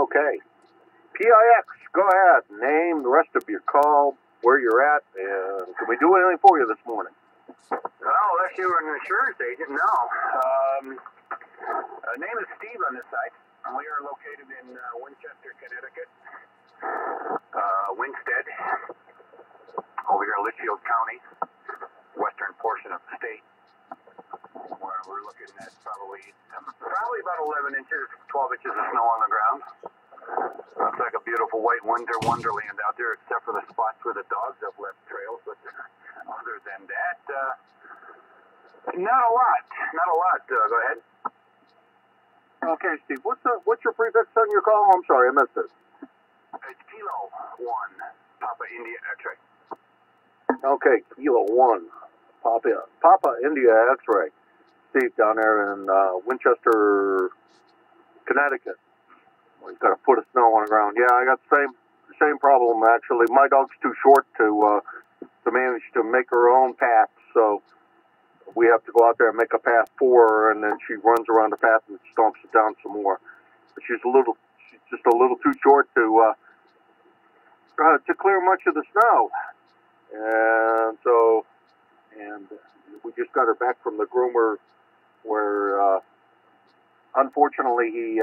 Okay. PIX, go ahead. Name, the rest of your call, where you're at, and can we do anything for you this morning? Well, unless you were an insurance agent, no. Name is Steve on this site. We are located in Winchester, Connecticut. Winstead, over here in Litchfield County, western portion of the state, where we're looking at probably about 11 inches, 12 inches of snow on the ground. Looks like a beautiful white winter wonderland out there, except for the spots where the dogs have left trails. But other than that, not a lot. Go ahead. Okay, Steve, what's your prefix on your call? I'm sorry, I missed it. It's Kilo 1, Papa India X-ray. Okay, Kilo 1, Papa India X-ray. Steve down there in Winchester, Connecticut. Well, he's got a foot of snow on the ground. Yeah, I got the same problem actually. My dog's too short to manage to make her own path, so we have to go out there and make a path for her, and then she runs around the path and stomps it down some more. But she's just a little too short to clear much of the snow, and we just got her back from the groomer, where unfortunately he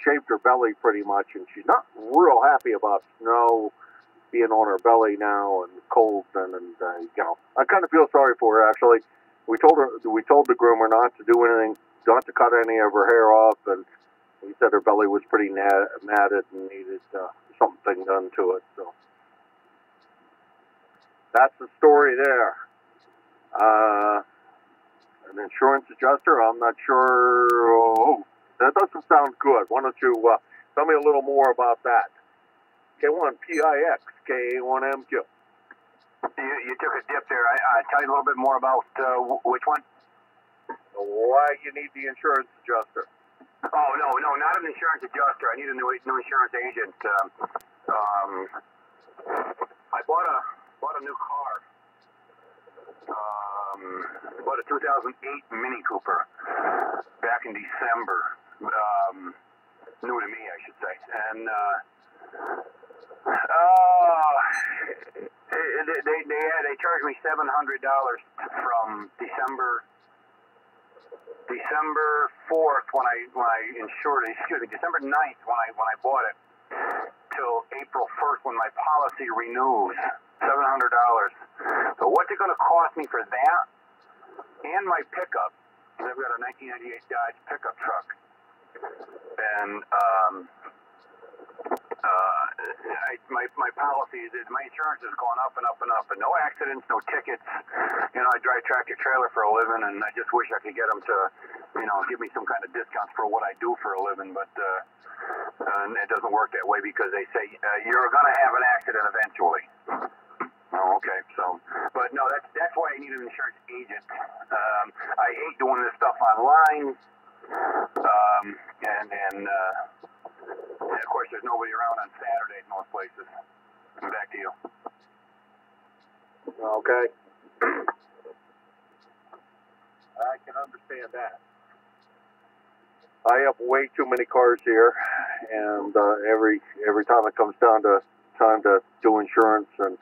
shaved her belly pretty much, and she's not real happy about snow being on her belly now and cold, and I kind of feel sorry for her actually. We told the groomer not to do anything, not to cut any of her hair off, and he said her belly was pretty matted and needed something done to it. So that's the story there. An insurance adjuster, I'm not sure. Oh, that doesn't sound good. Why don't you tell me a little more about that? K1 PIX, K1MQ. You took a dip there. I tell you a little bit more about which one? Why you need the insurance adjuster? Oh, no, not an insurance adjuster. I need a new insurance agent. I bought a new car. I bought a 2008 Mini Cooper back in December. New to me, I should say. And they charged me $700 from December 4th when I insured it. Excuse me, December 9th when I bought it, till April 1st when my policy renews. $700. So what's it going to cost me for that and my pickup? I've got a 1998 Dodge pickup truck, and my policy is my insurance has gone up and up and up, and no accidents, no tickets. I drive tractor trailer for a living, and I just wish I could get them to, give me some kind of discounts for what I do for a living, but and it doesn't work that way because they say you're going to have an accident eventually. Oh, okay. So, but no, that's why I need an insurance agent. I hate doing this stuff online, and of course, there's nobody around on Saturdays in most places. Back to you. Okay. I can understand that. I have way too many cars here, and every time it comes down to time to do insurance and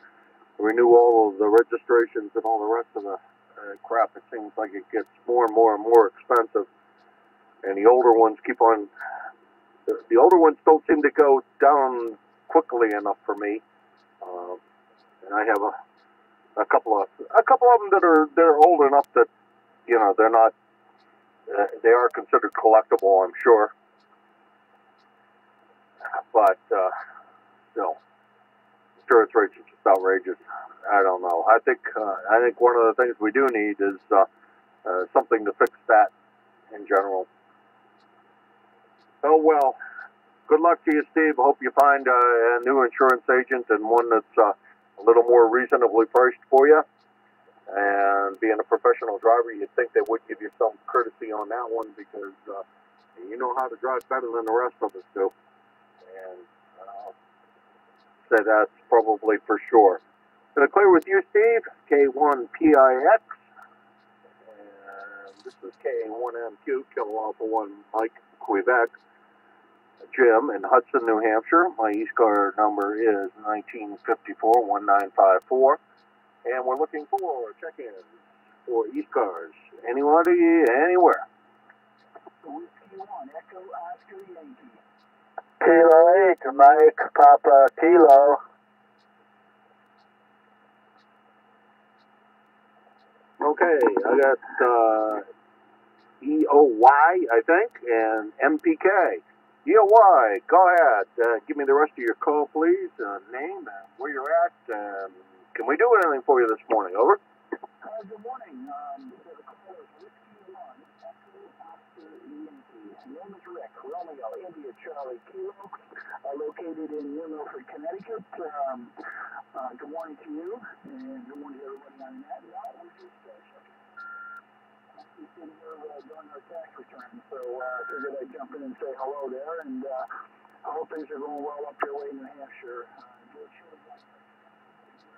renew all of the registrations and all the rest of the crap, it seems like it gets more and more and more expensive. And the older ones the older ones don't seem to go down quickly enough for me. And I have a couple of them they're old enough that they're not. They are considered collectible, I'm sure. But still, insurance rates are just outrageous. I don't know. I think one of the things we do need is something to fix that in general. Oh well. Good luck to you, Steve. I hope you find a new insurance agent and one that's a little more reasonably priced for you. And being a professional driver, you'd think they would give you some courtesy on that one because you know how to drive better than the rest of us do. And say that's probably for sure. Gonna clear with you, Steve. K1PIX. And this is K1MQ, Kilo Alpha 1 Mike, Quebec. Jim in Hudson, New Hampshire. My e-car number is 1954-1954. And we're looking for check-ins for e-cars. Anybody, anywhere. Whiskey 1, Echo Oscar Yankee. Kilo 8, Mike Papa Kilo. Okay, I got EOY, I think, and MPK. EOY, go ahead. Give me the rest of your call, please. Name and where you're at. Can we do anything for you this morning? Over. Good morning. The call is Whiskey 1, Echo Oscar Yankee. Name is Rick, Romeo, India, Charlie, Kilo, located in New Milford, Connecticut. Good morning to you, and good morning to everybody on that. Now, we're just checking. We're sitting here doing our tax return, so figured I'd jump in and say hello there, and I hope things are going well up your way in New Hampshire.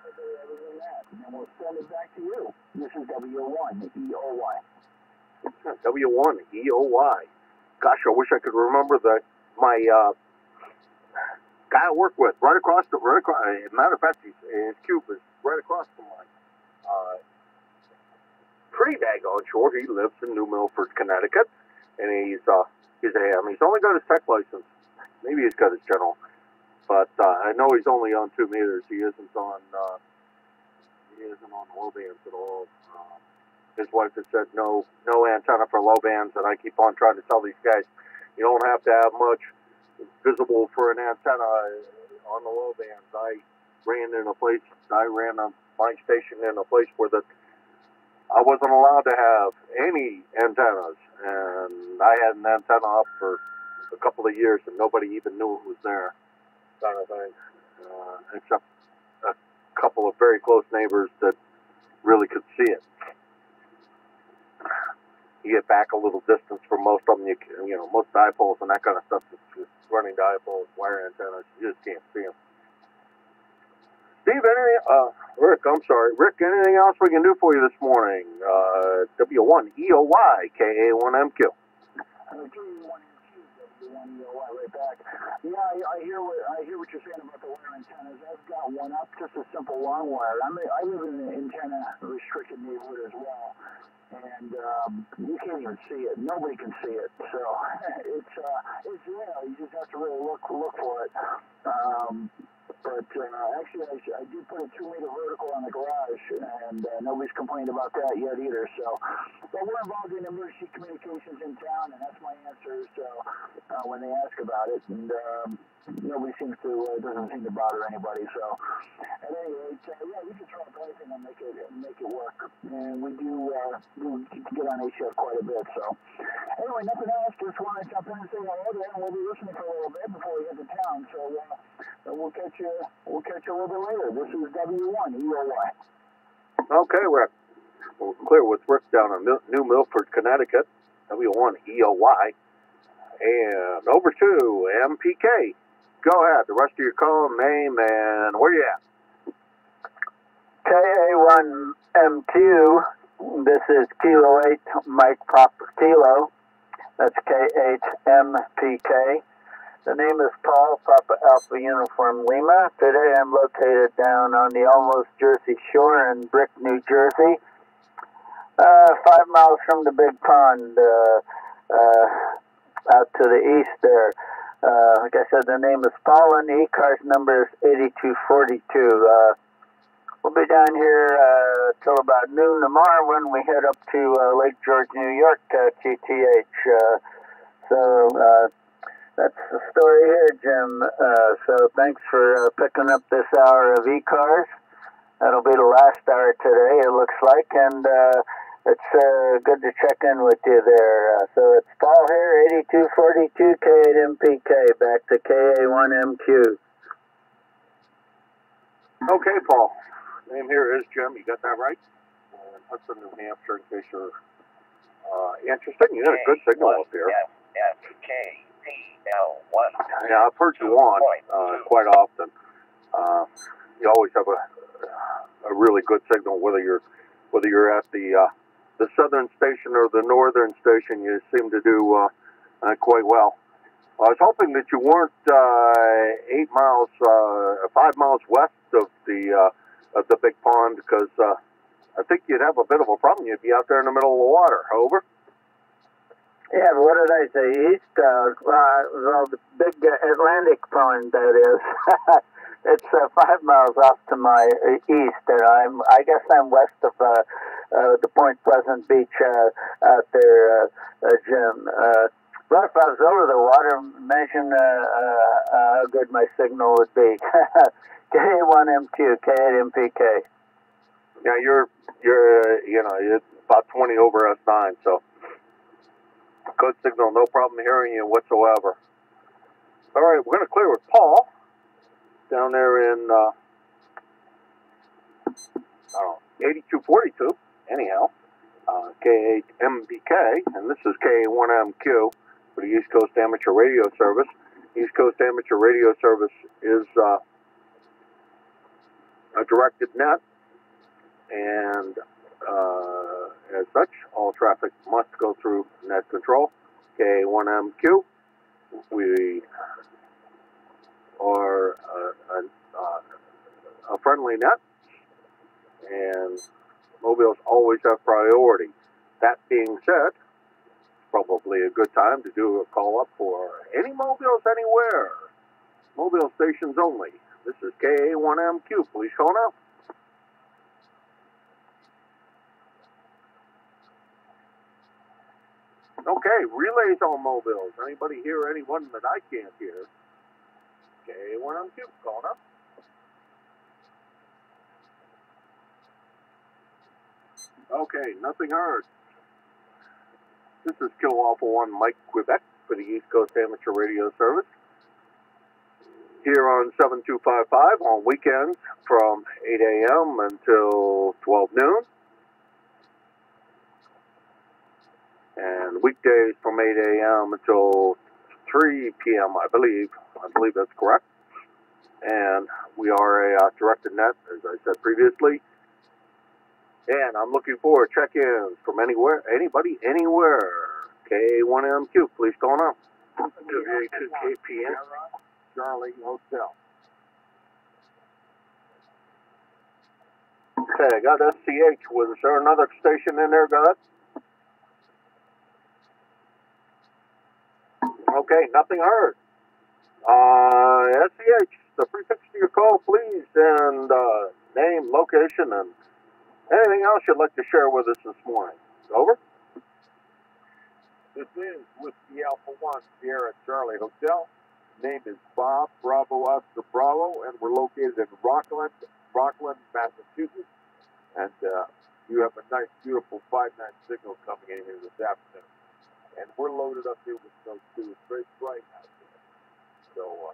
Other than that, and we'll send it back to you. This is W1 EOY. W1 EOY. Gosh, I wish I could remember my guy I work with right across. Matter of fact, his cube is right across from mine. Pretty daggone sure he lives in New Milford, Connecticut, and he's AM. He's only got his tech license. Maybe he's got his general, but I know he's only on 2 meters. He isn't on low bands at all. His wife has said no antenna for low bands, and I keep on trying to tell these guys, you don't have to have much visible for an antenna on the low bands. I ran my station in a place where I wasn't allowed to have any antennas, and I had an antenna up for a couple of years, and nobody even knew it was there, kind of thing, except a couple of very close neighbors that really could see it. You get back a little distance from most of them. You know, most dipoles and that kind of stuff. It's running dipoles, wire antennas. You just can't see them. Steve, Rick, I'm sorry. Rick, anything else we can do for you this morning? W1 EOY, KA1MQ. W1 EOY, right back. Yeah, I hear what you're saying about the wire antennas. I've got one up, just a simple long wire. I live in an antenna restricted neighborhood as well, and you can't even see it. Nobody can see it. So it's there. You just have to really look for it. But actually, I did put a 2-meter vertical on the garage, and nobody's complained about that yet either. So, but we're involved in emergency communications in town, and that's my answer. So, when they ask about it, and nobody doesn't seem to bother anybody. So, at any rate, yeah, we can throw up anything and make it work. And we do get on HF quite a bit. So, anyway, nothing else. Just want to jump in and say hello there, and we'll be listening for a little bit before we head to town. So. We'll catch you a little bit later. This is W1 EOY. Okay, Rick. We're clear with Rick down in New Milford, Connecticut. W1 EOY. And over to MPK. Go ahead. The rest of your call, name, and where you at? KA1MQ. This is Kilo 8, Mike Papa Kilo. That's KHMPK. The name is Paul, Papa Alpha Uniform Lima. Today I'm located down on the almost Jersey Shore in Brick, New Jersey. 5 miles from the big pond, out to the east there. Like I said, the name is Paul, and the e-car's number is 8242. We'll be down here till about noon tomorrow when we head up to Lake George, New York, QTH. That's the story here, Jim. So thanks for picking up this hour of e-cars. That'll be the last hour today, it looks like, and it's good to check in with you there. So it's Paul here, 8242 K8MPK, back to KA1MQ. Okay, Paul. Name here is Jim. You got that right? Hudson, New Hampshire, in case you're interested. You got a good signal up here. Yeah, I've heard you on quite often. You always have a really good signal, whether you're at the southern station or the northern station. You seem to do quite well. Well, I was hoping that you weren't 5 miles west of the big pond, because I think you'd have a bit of a problem. You'd be out there in the middle of the water. Over. Yeah, but what did I say? East, well, the big Atlantic pond, that is. It's 5 miles off to my east, and I guess I'm west of the Point Pleasant Beach out there, Jim. But if I was over the water, imagine how good my signal would be. K1MQ, K8MPK. Yeah, you're about 20 over S9, so good signal, no problem hearing you whatsoever. All right, we're going to clear with Paul down there in 8242. Anyhow, K8MPK, and this is K1MQ for the East Coast Amateur Radio Service. East Coast Amateur Radio Service is a directed net, and as such, all traffic must go through net control. K1MQ, we are a friendly net, and mobiles always have priority. That being said, probably a good time to do a call up for any mobiles anywhere. Mobile stations only. This is KA1MQ. Please call now. Okay, relays on mobiles. Anybody hear anyone that I can't hear? KA1MQ. Call now. Okay, nothing heard. This is Kilo Alpha 1 Mike Quebec for the East Coast Amateur Radio Service. Here on 7255 on weekends from 8 a.m. until 12 noon. And weekdays from 8 a.m. until 3 p.m., I believe. I believe that's correct. And we are a directed net, as I said previously. And I'm looking for check-ins from anywhere, anybody, anywhere. K1MQ, please call now. WA2KPN, Charlie Hotel. Okay, I got SCH. Was there another station in there, got it? Okay, nothing heard. SCH, the prefix to your call, please, and name, location, and anything else you'd like to share with us this morning. Over. This is Whiskey Alpha 1 Sierra Charlie Hotel. Name is Bob, Bravo Oscar Bravo, and we're located in Rockland, Massachusetts. And you have a nice, beautiful 5.9 signal coming in here this afternoon. And we're loaded up here with those two. It's very bright out there. So,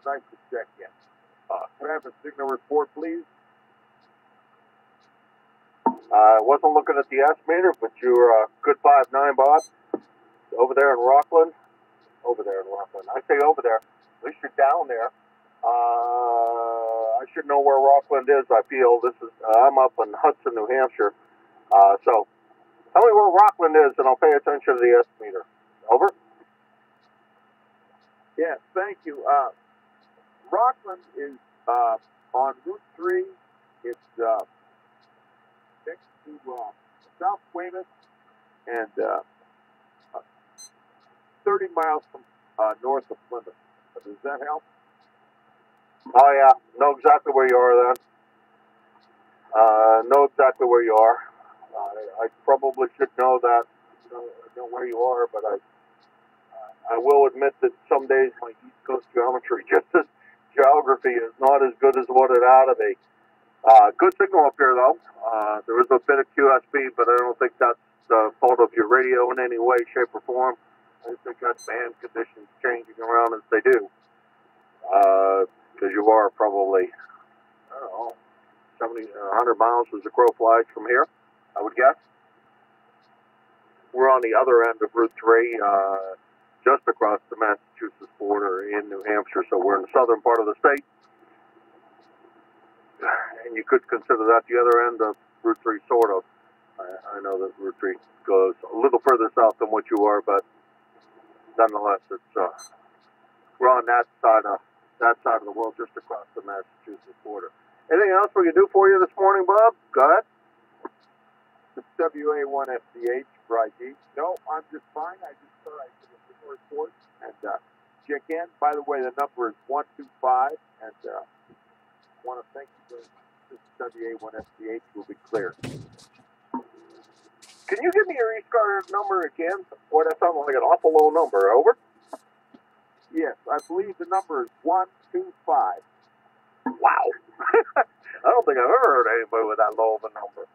nice to check in. Can I have a signal report, please? I wasn't looking at the S-meter, but you're a good 5.9, Bob. Over there in Rockland. Over there in Rockland. I say over there. At least you're down there. I should know where Rockland is, I feel. I'm up in Hudson, New Hampshire. So, tell me where Rockland is, and I'll pay attention to the S-meter. Over. Yeah, thank you. Rockland is on Route 3. It's next to South Weymouth and 30 miles from north of Plymouth. Does that help? Oh, yeah. Know exactly where you are, then. Know exactly where you are. I probably should know that, know where you are, but I will admit that some days my East Coast geometry, geography is not as good as what it ought to be. Good signal up here, though. There is a bit of QSB, but I don't think that's the fault of your radio in any way, shape, or form. I think that's band conditions changing around as they do. Because you are probably, I don't know, 70, 100 miles as the crow flies from here, I would guess. We're on the other end of Route 3, just across the Massachusetts border in New Hampshire, so we're in the southern part of the state. And you could consider that the other end of Route 3, sort of. I know that Route 3 goes a little further south than what you are, but nonetheless, it's we're on that side of the world, just across the Massachusetts border. Anything else we can do for you this morning, Bob? Go ahead. It's WA1FDH for ID. No, I'm just fine. I just thought I'd give a report and check in. By the way, the number is 125, and want to thank you for this WA1FDH. Will be clear. Can you give me your e-card number again? Boy, that sounds like an awful low number. Over. Yes, I believe the number is 125. Wow. I don't think I've ever heard anybody with that low of a number.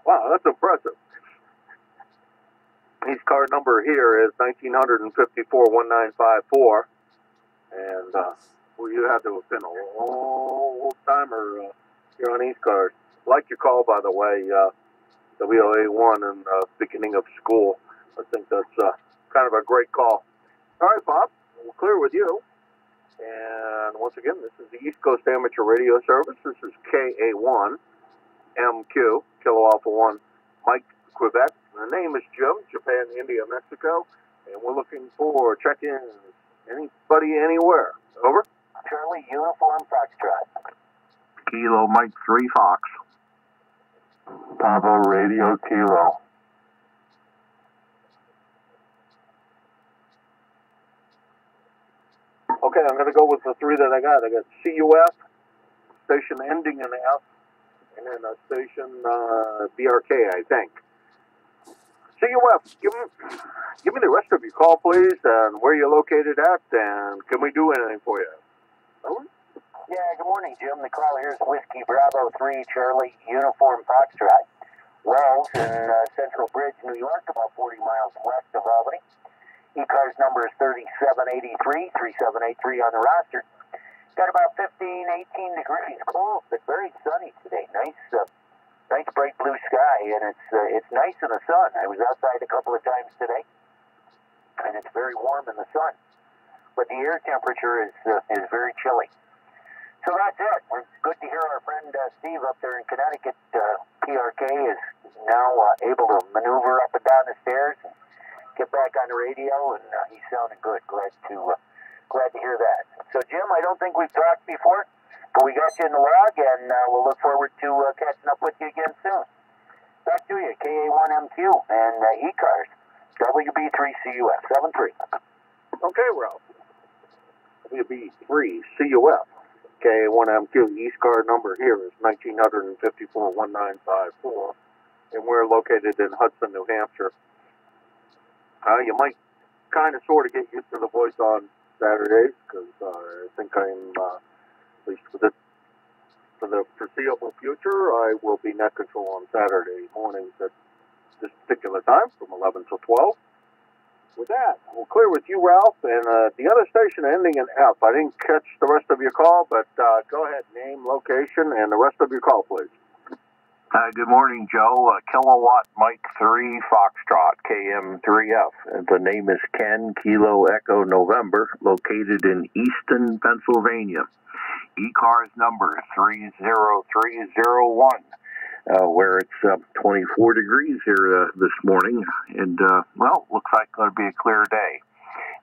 Wow, that's impressive. His card number here is 1954-1954. And well, you have to have been a old timer here on East Card. Like your call, by the way, WOA1 in the beginning of school. I think that's kind of a great call. All right, Bob, we're clear with you. And once again, this is the East Coast Amateur Radio Service. This is KA1MQ, Kilo Alpha 1, Mike, Quebec. The name is Jim, Japan, India, Mexico. And we're looking for check-ins. Anybody, anywhere. Over. Charlie Uniform Foxtrot. Kilo Mike 3 Fox. Papa Radio Kilo. Okay, I'm going to go with the three that I got. I got CUF, station ending in F, and then a station BRK, I think. CUF, give me the rest of your call, please, and where you're located at, and can we do anything for you? Over? Yeah, good morning, Jim. The call here is Whiskey Bravo 3 Charlie Uniform Foxtrot. Wells in Central Bridge, New York, about 40 miles west of Albany. E-car's number is 3783 on the roster. Got about 15, 18 degrees, cold, but very sunny today. Nice bright blue sky, and it's nice in the sun. I was outside a couple of times today, and it's very warm in the sun. But the air temperature is very chilly. So that's it. We're good to hear our friend Steve up there in Connecticut. PRK is now able to maneuver up and down the stairs and get back on the radio, and he's sounding good. Glad to hear that. So, Jim, I don't think we've talked before, but we got you in the log, and we'll look forward to catching up with you again soon. Back to you, KA1MQ and E-Cars, WB3CUF 73. Okay, Ralph. WB3CUF, KA1MQ, East Card number here is 1954-1954, and we're located in Hudson, New Hampshire. You might kind of sort of get used to the voice on Saturdays, because I think I'm, at least for the foreseeable future, I will be net control on Saturday mornings at this particular time from 11 till 12. With that, we'll clear with you, Ralph, and the other station ending in F. I didn't catch the rest of your call, but go ahead, name, location, and the rest of your call, please. Good morning, Joe. Kilowatt Mike 3 Foxtrot, KM3F. The name is Ken, Kilo Echo November, located in Easton, Pennsylvania. E-car's number 30301, where it's 24 degrees here this morning. And, well, looks like it's going to be a clear day.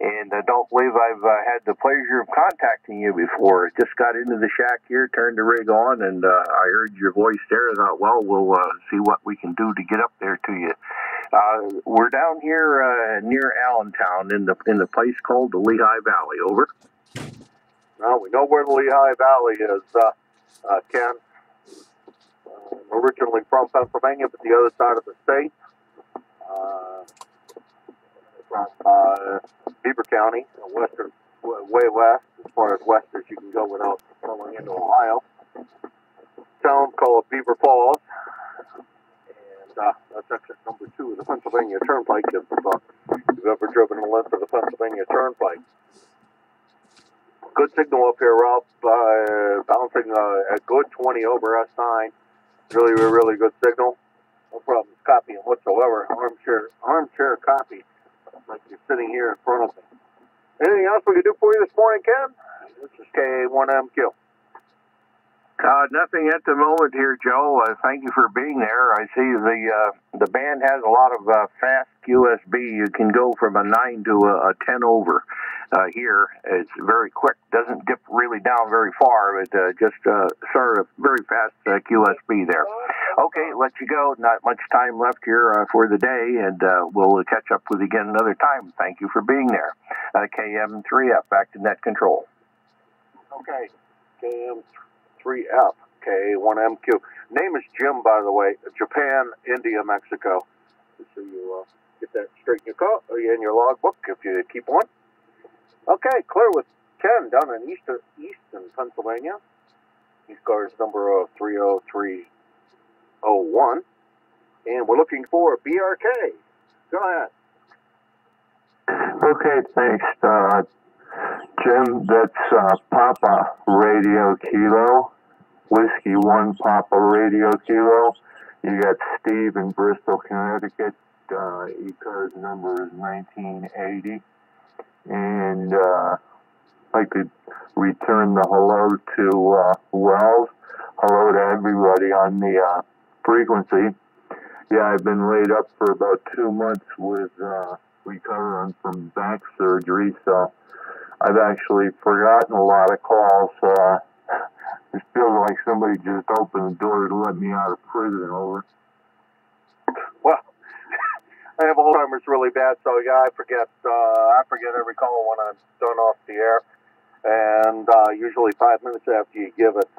And I don't believe I've had the pleasure of contacting you before. Just got into the shack here, turned the rig on, and I heard your voice there. I thought, well, we'll see what we can do to get up there to you. We're down here near Allentown in the place called the Lehigh Valley. Over. Well, we know where the Lehigh Valley is, Ken. Originally from Pennsylvania, but the other side of the state. From Beaver County, western, way west, as far as west as you can go without going into Ohio. Town called Beaver Falls, and that's exit number 2 of the Pennsylvania Turnpike. If you've ever driven the length of the Pennsylvania Turnpike. Good signal up here, Ralph. Bouncing a good 20 over S9. Really, really good signal. No problems copying whatsoever. Armchair copy. Like you're sitting here in front of me. Anything else we can do for you this morning, Ken? This is KA1MQ. Nothing at the moment here, Joe. Thank you for being there. I see the band has a lot of fast QSB. You can go from a 9 to a 10 over. here. It's very quick, doesn't dip really down very far, but just sort of very fast QSB there. Okay, let you go. Not much time left here for the day, and we'll catch up with you again another time. Thank you for being there. KM3F, back to net control. Okay. KM3F, K1MQ. Name is Jim, by the way. Japan, India, Mexico. So you get that straight in your logbook if you keep one. Okay, clear with Ken down in Easton, Pennsylvania. East cars number 30301. And we're looking for BRK. Go ahead. Okay, thanks, Jim. That's Papa Radio Kilo, Whiskey 1 Papa Radio Kilo. You got Steve in Bristol, Connecticut. E-car's number is 1980. And I'd like to return the hello to Wells. Hello to everybody on the frequency. Yeah, I've been laid up for about 2 months with recovering from back surgery, so I've actually forgotten a lot of calls. It feels like somebody just opened the door to let me out of prison. Over. Well, I have Alzheimer's really bad, so yeah, I forget every call when I'm done off the air, and usually 5 minutes after you give it.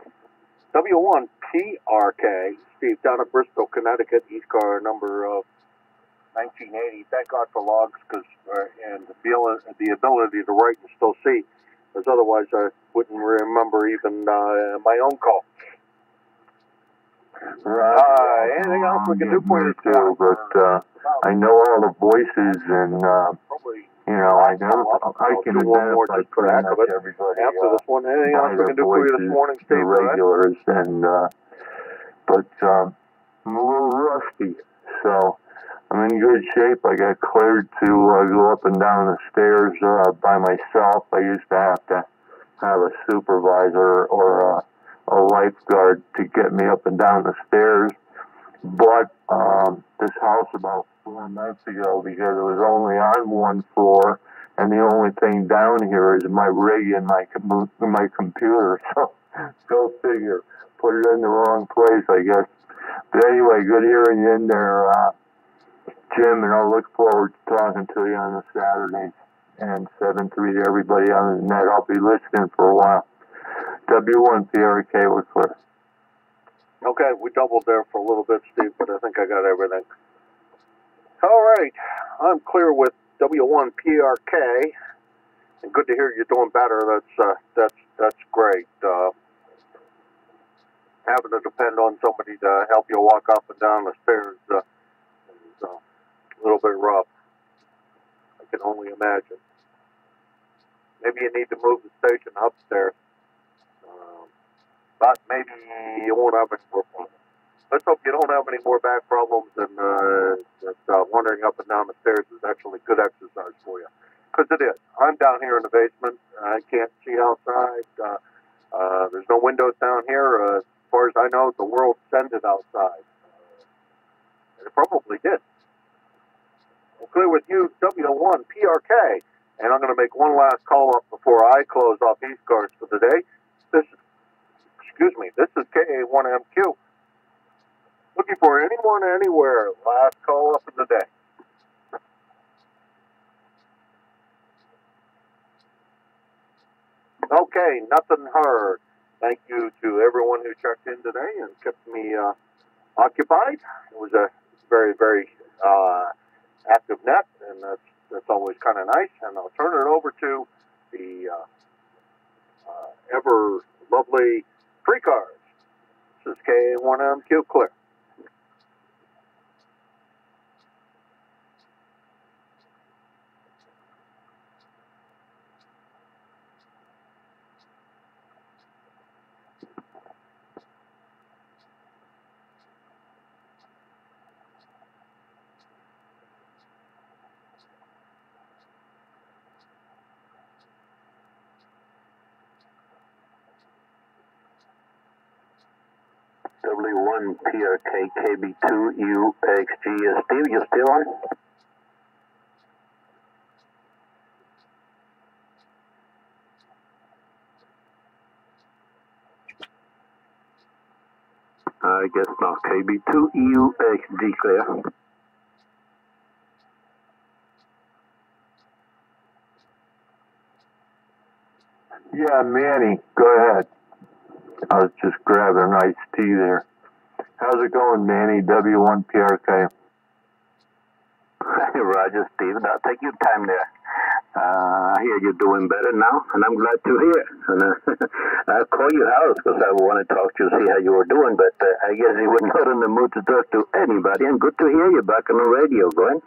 W1PRK, Steve, down at Bristol, Connecticut, East car number 1980. Thank God for logs, and the ability to write and still see, because otherwise I wouldn't remember even my own call. Right. Anything else we can do for you too? But I know all the voices, and you know, I can identify pretty much everybody. After this one, anything else we can do for you this morning, Steve? The regulars, and but I'm a little rusty, so I'm in good shape. I got cleared to go up and down the stairs by myself. I used to have a supervisor or a lifeguard to get me up and down the stairs. Bought this house about 4 months ago because it was only on one floor, and the only thing down here is my rig and my computer. So go figure. Put it in the wrong place, I guess. But anyway, good hearing you in there, Jim, and I'll look forward to talking to you on the Saturday. And 7-3 to everybody on the net. I'll be listening for a while. W1PRK, we're clear. Okay, we doubled there for a little bit, Steve, but I think I got everything. All right, I'm clear with W1PRK, and good to hear you're doing better. That's great. Having to depend on somebody to help you walk up and down the stairs is a little bit rough. I can only imagine. Maybe you need to move the station upstairs. But maybe you won't have any more problems. Let's hope you don't have any more back problems, and that wandering up and down the stairs is actually good exercise for you. Because it is. I'm down here in the basement. I can't see outside. There's no windows down here. As far as I know, the world sent it outside. And it probably did. I'm clear with you, W1PRK. And I'm going to make one last call up before I close off these cards for the day. This is KA1MQ. Looking for anyone, anywhere. Last call up of the day. Okay, nothing heard. Thank you to everyone who checked in today and kept me occupied. It was a very, very active net, and that's always kind of nice. And I'll turn it over to the ever lovely free cards. This is K1MQ clear. W1PRK KB2UXG. Steve, you still on? I guess not. KB2EUXD clear. Yeah, Manny, go ahead. I was just grabbing an iced tea there. How's it going, Manny? W1PRK. Hey, Roger, Steve. Now, take your time there. I hear you're doing better now, and I'm glad to hear. And I'll call your house because I want to talk to you, see how you were doing, but I guess you were not in the mood to talk to anybody, and good to hear you back on the radio, Glenn.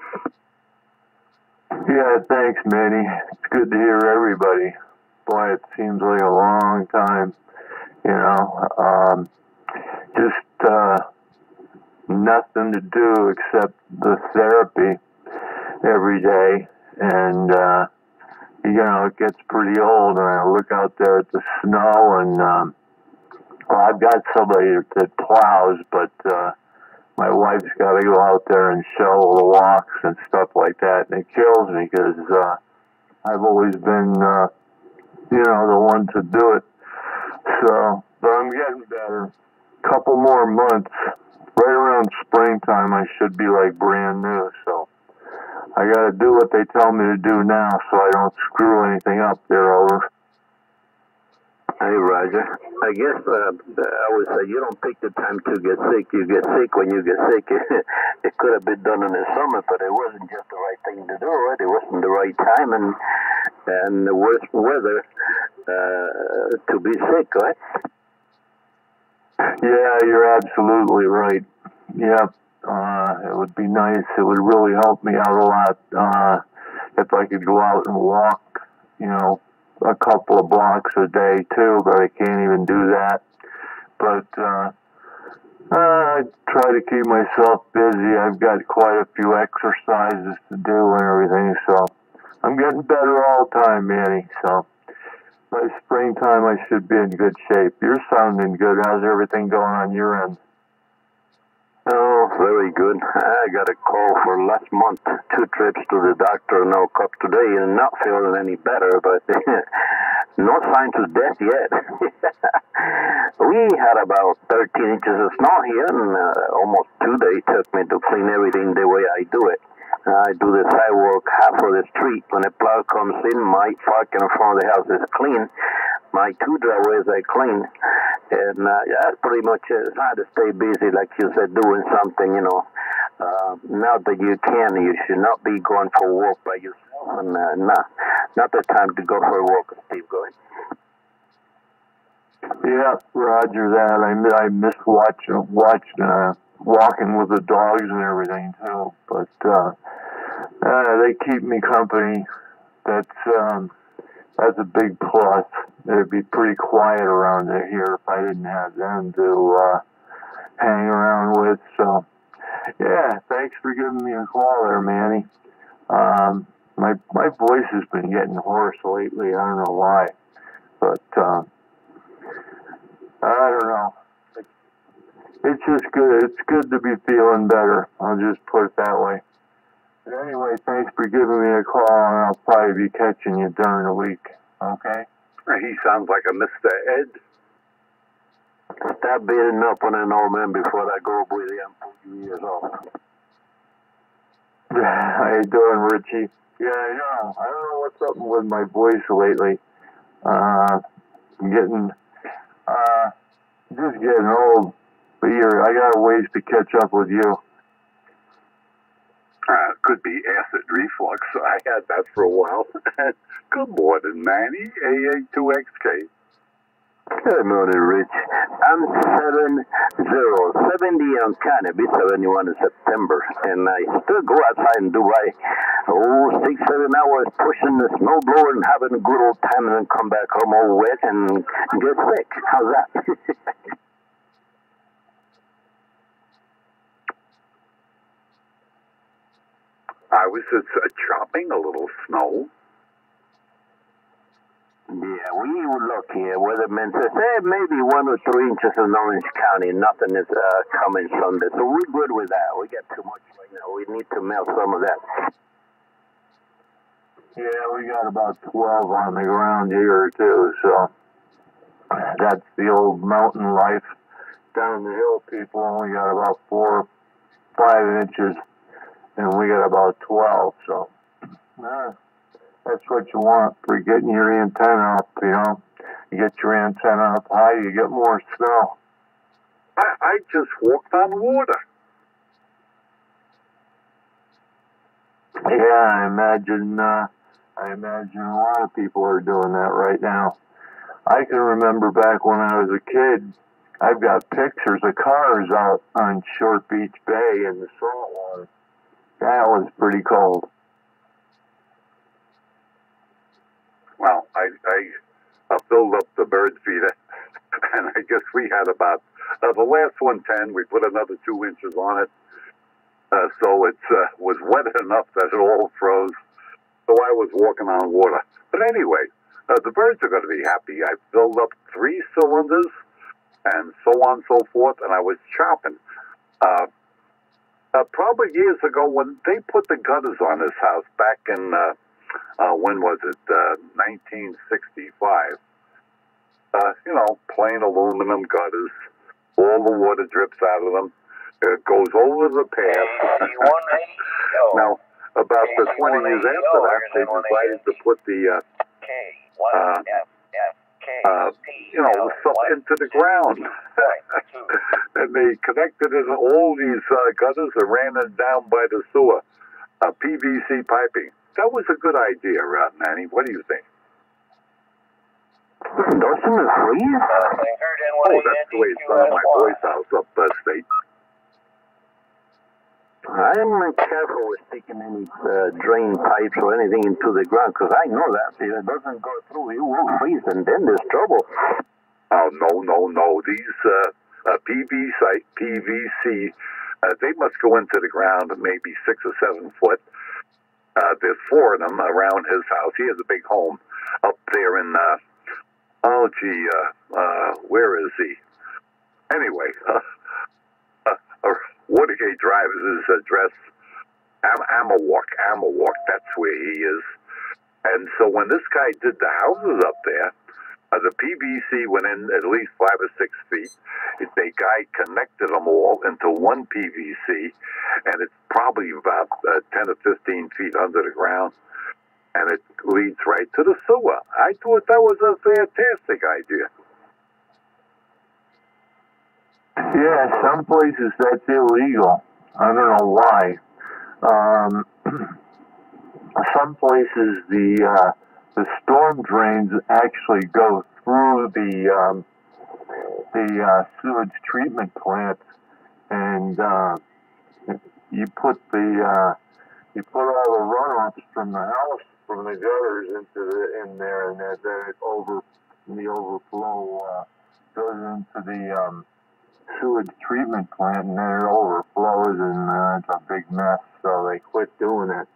Yeah, thanks, Manny. It's good to hear everybody. Boy, it seems like a long time, you know. Just nothing to do except the therapy every day, and you know, it gets pretty old, and I look out there at the snow, and well, I've got somebody that plows, but my wife's got to go out there and shovel the walks and stuff like that, and it kills me because I've always been, you know, the one to do it. So, but I'm getting better. Couple more months, right around springtime, I should be like brand new. So I got to do what they tell me to do now, so I don't screw anything up. There, over. Hey, Roger. I guess I would say you don't pick the time to get sick. You get sick when you get sick. It could have been done in the summer, but it wasn't just the right thing to do. Right? It wasn't the right time and the worst weather to be sick, right? Yeah, you're absolutely right. Yeah, it would be nice. It would really help me out a lot if I could go out and walk, you know, a couple of blocks a day too, but I can't even do that. But I try to keep myself busy. I've got quite a few exercises to do and everything, so I'm getting better all the time, Manny. So by springtime, I should be in good shape. You're sounding good. How's everything going on your end? Oh, very good. I got a call for last month, 2 trips to the doctor, no cup today, and not feeling any better, but no signs of death yet. We had about 13 inches of snow here, and almost 2 days took me to clean everything the way I do it. I do the sidewalk half of the street. When a plow comes in, my park in front of the house is clean. My 2 driveways are clean. And that's pretty much it. It's hard to stay busy, like you said, doing something, you know. Now that you can, you should not be going for a walk by yourself. And not the time to go for a walk, Steve. Go ahead. Yeah, Roger that. I miss watching walking with the dogs and everything too. But they keep me company. That's a big plus. It'd be pretty quiet around here if I didn't have them to hang around with. So, yeah, thanks for giving me a call there, Manny. My voice has been getting hoarse lately. I don't know why, but I don't know. It's just good. It's good to be feeling better. I'll just put it that way. But anyway, thanks for giving me a call, and I'll probably be catching you during the week. Okay? He sounds like a Mr. Ed. Stop beating up on an old man before I go with you. I'm 40 years old. How you doing, Richie? Yeah, I know. I don't know what's up with my voice lately. I'm getting, just getting old. But I got a ways to catch up with you. Could be acid reflux. I had that for a while. Good morning, Manny. AA2XK. Good morning, Rich. I'm 70 on cannabis, 71 in September, and I still go outside and do my 6-7 hours pushing the snowblower and having a good old time, and then come back home all wet and get sick. How's that? I was chopping a little snow. Yeah, we were lucky. Weatherman says, hey, maybe 1 or 3 inches in Orange County. Nothing is coming Sunday. So we're good with that. We got too much right now. We need to melt some of that. Yeah, we got about 12 on the ground here, too. So that's the old mountain life. down the hill people only got about 4 or 5 inches, and we got about 12. So that's what you want for getting your antenna up. You know, you get your antenna up high, you get more snow. I just walked on water. Yeah, I imagine a lot of people are doing that right now. I can remember back when I was a kid, I've got pictures of cars out on Short Beach Bay in the salt water. That was pretty cold. Well, I filled up the bird feeder, and I guess we had about, the last 110, we put another 2 inches on it. So it was wet enough that it all froze. So I was walking on water. But anyway, the birds are going to be happy. I filled up 3 cylinders and so on and so forth, and I was chopping. Probably years ago when they put the gutters on this house back in, when was it, 1965. You know, plain aluminum gutters. All the water drips out of them. It goes over the path. Now, about the 20 years after that, they decided to put the, you know, stuff into the ground. And they connected it to all these gutters and ran it down by the sewer. PVC piping. That was a good idea, Manny. What do you think? Doesn't it freeze? Oh, that's the way it's done at my boy's house up state. I'm careful with sticking any drain pipes or anything into the ground, because I know that if it doesn't go through, you will freeze, and then there's trouble. Oh, no. These PVC, they must go into the ground maybe 6 or 7 foot. There's 4 of them around his house. He has a big home up there in, where is he? Anyway, Watergate Drive is his address. Amawalk, that's where he is. And so when this guy did the houses up there, the PVC went in at least 5 or 6 feet. The guy connected them all into one PVC, and it's probably about 10 or 15 feet under the ground, and it leads right to the sewer. I thought that was a fantastic idea. Yeah, some places that's illegal. I don't know why. Some places the storm drains actually go through the sewage treatment plant, and you put all the runoffs from the house, from the gutters in there, and then the overflow goes into the sewage treatment plant, and then it overflows, and it's a big mess. So they quit doing it.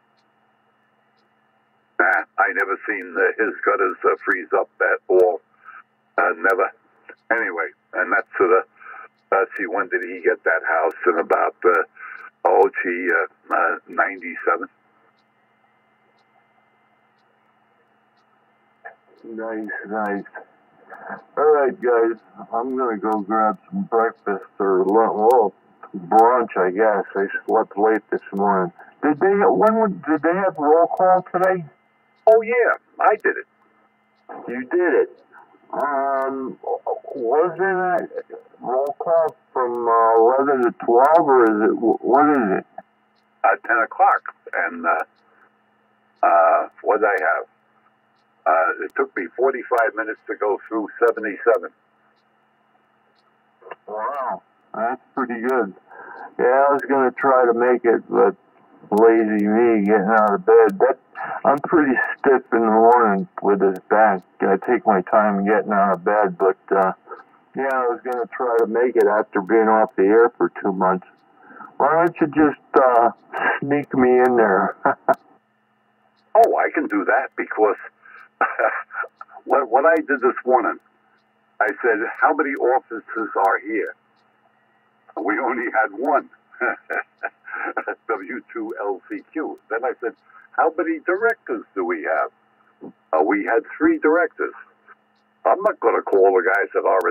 I never seen his gutters freeze up at all. Never. Anyway, and that's see, when did he get that house? In about 97. Nice. All right, guys, I'm gonna go grab some breakfast or brunch, I guess. I slept late this morning. Did they have roll call today? Oh yeah, I did it. You did it. Was it a roll call from 11 to 12, or is it, what is it? 10 o'clock, and what did I have? It took me 45 minutes to go through 77. Wow, that's pretty good. Yeah, I was going to try to make it, but lazy me getting out of bed. I'm pretty stiff in the morning with this back. I take my time getting out of bed, but yeah, I was going to try to make it after being off the air for 2 months. Why don't you just sneak me in there? Oh, I can do that, because what I did this morning, I said, how many offices are here? We only had one. W2LCQ. Then I said, how many directors do we have? We had 3 directors. I'm not going to call the guys that are